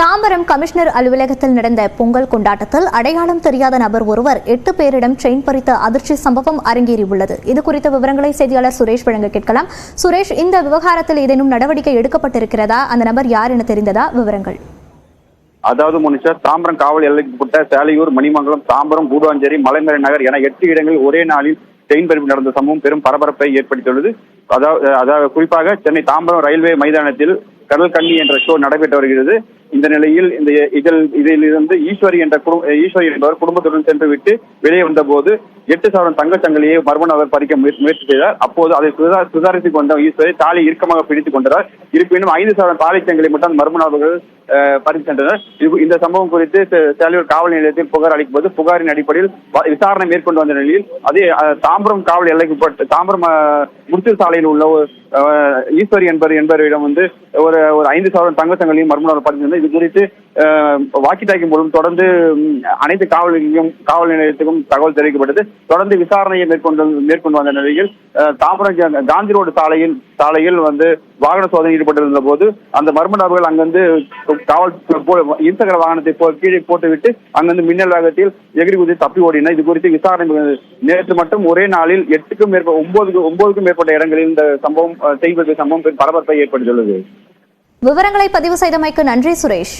Tambaram commissioner அலுவலகத்தில் நடந்த பொங்கல் கொண்டாட்டத்தில் அடையாளம் தெரியாத நபர் ஒருவர் 8 பேரிடம் செயின் பறித்த அதிர்ச்சி சம்பவம் அரங்கேறியுள்ளது. இது குறித்த விவரங்களை செய்தியாளர் சுரேஷ் வழங்க கேட்கலாம். சுரேஷ், இந்த விவகாரத்தில் ஏதேனும் நடவடிக்கை எடுக்கப்பட்டிருக்கிறதா? அந்த நபர் யார் என தெரிந்ததா? விவரங்கள். அதாவது முனிஷா, தாம்பரம் காவல் எல்லைக்குட்பட்ட சேலையூர், மணிமங்கலம், தாம்பரம், கூடுவாஞ்சேரி, மலைமறை நகர் என 8 இடங்களில் ஒரே நாளில் செயின் பறிப்பு நடந்த சம்பவம் பெரும் பரபரப்பை ஏற்படுத்தியுள்ளது. அதாவது குறிப்பாக சென்னை தாம்பரம் ரயில்வே மைதானத்தில் கடல் கண்ணி என்ற ஷோ நடைபெற்று வருகிறது. இந்த நிலையில் இதிலிருந்து ஈஸ்வரி என்பவர் குடும்பத்துடன் சென்று விட்டு வெளியே வந்த போது 8 சவரன் தங்கச் சங்கிலியை மர்ம நபர் பறிக்க முயற்சி செய்தார். அப்போது அதை சுதாரித்துக் கொண்ட ஈஸ்வரி தாலி இறுக்கமாக பிடித்துக் கொண்டார். இருப்பினும் 5 சவரன் தாலி சங்கிலி மட்டும் மர்ம நபர்கள் பறித்து சென்றனர். இந்த சம்பவம் குறித்து சேலையூர் காவல் நிலையத்தில் புகார் அளிக்கும் போது புகாரின் அடிப்படையில் விசாரணை மேற்கொண்டு வந்த நிலையில் அதே தாம்பரம் காவல் எல்லைக்குட்பட்ட தாம்பரம் முருத்தூர் சாலையில் உள்ள ஈஸ்வரி என்பவரிடம் ஒரு 5 சவரன் தங்க சங்கிலியும் மர்ம நபர் பறித்து. இது குறித்து வாக்கி டாக்கி மூலம் தொடர்ந்து அனைத்து காவல் நிலையத்துக்கும் தகவல் தெரிவிக்கப்பட்டது. தொடர்ந்து விசாரணையை மேற்கொண்டு வந்த நிலையில் தாம்பரம் காந்தி ரோடு சாலையில் வாகன சோதனை ஈடுபட்டிருந்த போது அந்த மர்ம நபர்கள் அங்கிருந்து காவல் இருசக்கர வாகனத்தை கீழே போட்டுவிட்டு அங்கிருந்து மின்னல் வேகத்தில் எகிரி குதி தப்பி ஓடினர். இது குறித்து விசாரணை நேற்று மட்டும் ஒரே நாளில் 8க்கும் மேற்பட்ட 9க்கும் மேற்பட்ட இடங்களில் இந்த சம்பவம் பரபரப்பை ஏற்படுத்தியுள்ளது. விவரங்களை பதிவு செய்தமைக்கு நன்றி சுரேஷ்.